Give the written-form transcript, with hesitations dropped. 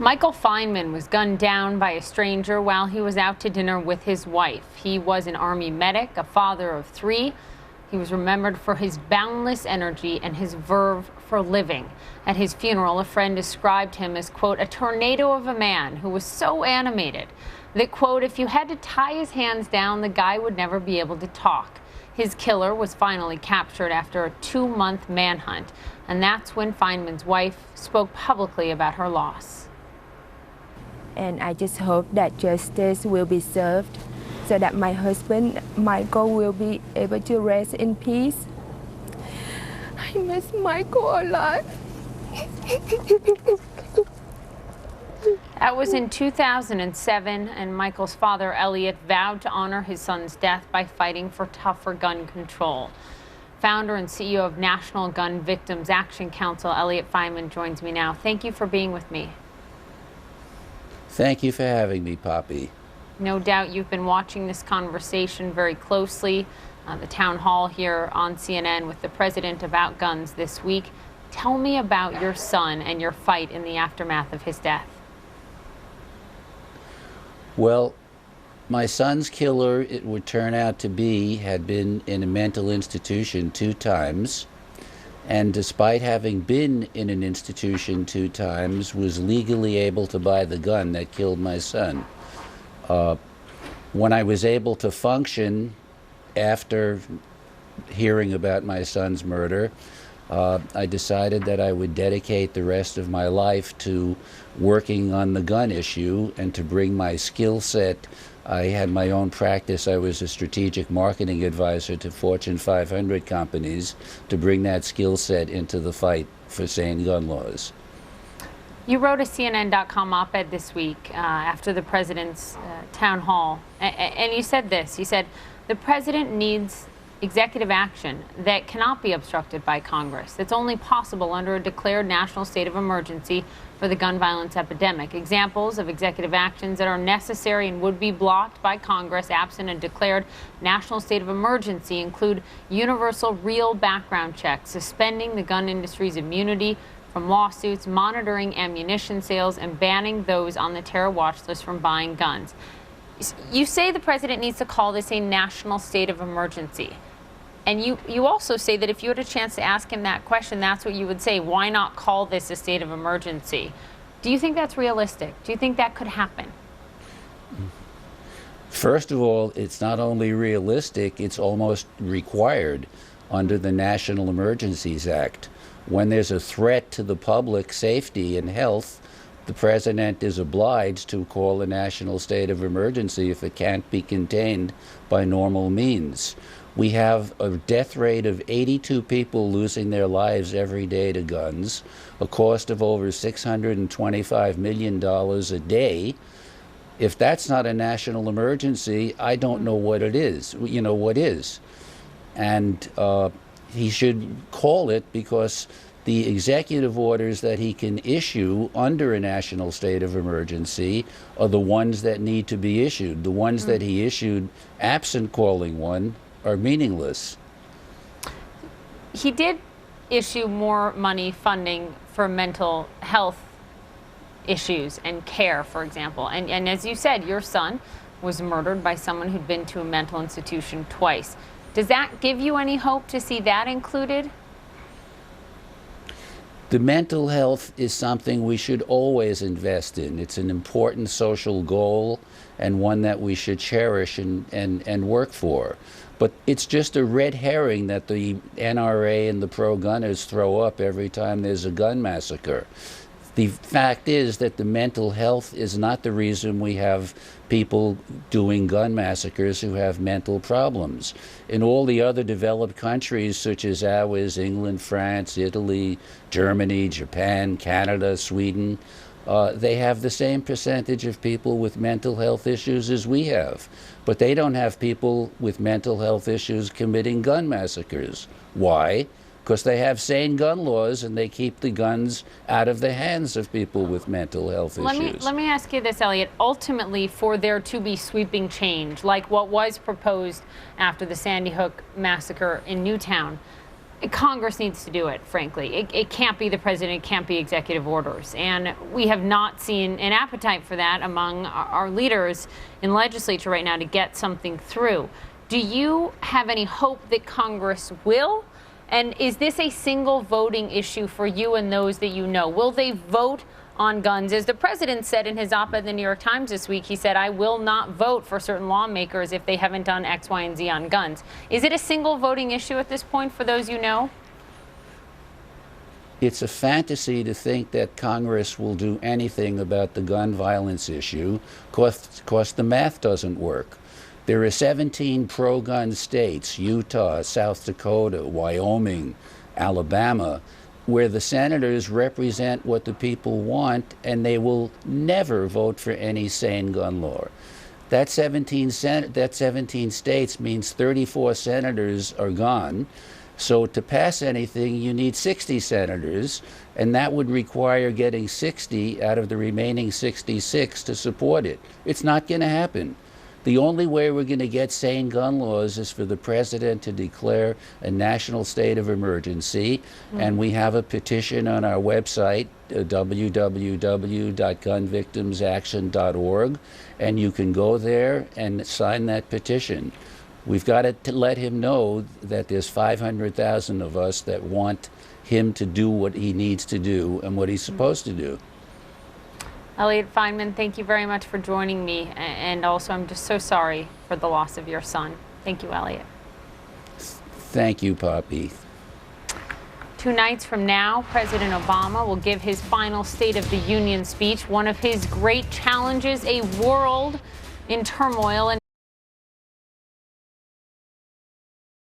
Michael Feynman was gunned down by a stranger while he was out to dinner with his wife. He was an Army medic, a father of three. He was remembered for his boundless energy and his verve for living. At his funeral, a friend described him as, quote, a tornado of a man who was so animated that, quote, if you had to tie his hands down, the guy would never be able to talk. His killer was finally captured after a 2-month manhunt, and that's when Feynman's wife spoke publicly about her loss. And I just hope that justice will be served so that my husband, Michael, will be able to rest in peace. I miss Michael a lot. That was in 2007, and Michael's father, Elliot, vowed to honor his son's death by fighting for tougher gun control. Founder and CEO of National Gun Victims Action Council, Elliot Feynman, joins me now. Thank you for being with me. Thank you for having me, Poppy. No doubt you've been watching this conversation very closely. The town hall here on CNN with the president about guns this week. Tell me about your son and your fight in the aftermath of his death. Well, my son's killer, it would turn out to be, had been in a mental institution 2 times. And despite having been in an institution 2 times, was legally able to buy the gun that killed my son. When I was able to function after hearing about my son's murder, I decided that I would dedicate the rest of my life to working on the gun issue and to bring my skill set. I had my own practice. I was a strategic marketing advisor to Fortune 500 companies to bring that skill set into the fight for sane gun laws. You wrote a CNN.com op-ed this week after the president's town hall, and you said this. You said, the president needs executive action that cannot be obstructed by Congress. It's only possible under a declared national state of emergency for the gun violence epidemic. Examples of executive actions that are necessary and would be blocked by Congress absent a declared national state of emergency include universal real background checks, suspending the gun industry's immunity from lawsuits, monitoring ammunition sales, and banning those on the terror watch list from buying guns. You say the president needs to call this a national state of emergency. And you also say that if you had a chance to ask him that question, that's what you would say. Why not call this a state of emergency? Do you think that's realistic? Do you think that could happen? First of all, it's not only realistic, it's almost required under the National Emergencies Act. When there's a threat to the public safety and health, the president is obliged to call a national state of emergency if it can't be contained by normal means. We have a death rate of 82 people losing their lives every day to guns, a cost of over $625 million a day. If that's not a national emergency, I don't know what it is. You know, what is? And he should call it, because the executive orders that he can issue under a national state of emergency are the ones that need to be issued. The ones that he issued absent calling one are meaningless. He did issue more money funding for mental health issues and care, for example. And as you said, your son was murdered by someone who'd been to a mental institution twice. Does that give you any hope to see that included? The mental health is something we should always invest in. It's an important social goal and one that we should cherish and work for. But it's just a red herring that the NRA and the pro-gunners throw up every time there's a gun massacre. The fact is that the mental health is not the reason we have people doing gun massacres who have mental problems. In all the other developed countries, such as ours, England, France, Italy, Germany, Japan, Canada, Sweden, they have the same percentage of people with mental health issues as we have. But they don't have people with mental health issues committing gun massacres. Why? Because they have sane gun laws and they keep the guns out of the hands of people with mental health issues. Let me ask you this, Elliot. Ultimately, for there to be sweeping change, like what was proposed after the Sandy Hook massacre in Newtown, Congress needs to do it, frankly. It can't be the president, it can't be executive orders. And we have not seen an appetite for that among our leaders in legislature right now to get something through. Do you have any hope that Congress will? And is this a single voting issue for you and those that you know? Will they vote on guns? As the president said in his op-ed in the New York Times this week, he said, I will not vote for certain lawmakers if they haven't done X, Y, and Z on guns. Is it a single voting issue at this point for those you know? It's a fantasy to think that Congress will do anything about the gun violence issue, because the math doesn't work. There are 17 pro-gun states, Utah, South Dakota, Wyoming, Alabama, where the senators represent what the people want, and they will never vote for any sane gun law. That 17 states means 34 senators are gone. So to pass anything, you need 60 senators, and that would require getting 60 out of the remaining 66 to support it. It's not going to happen. The only way we're going to get sane gun laws is for the president to declare a national state of emergency, and we have a petition on our website, www.gunvictimsaction.org, and you can go there and sign that petition. We've got to let him know that there's 500,000 of us that want him to do what he needs to do and what he's supposed to do. Elliot Feynman, thank you very much for joining me. And also, I'm just so sorry for the loss of your son. Thank you, Elliot. Thank you, Poppy. 2 nights from now, President Obama will give his final State of the Union speech. One of his great challenges, a world in turmoil. And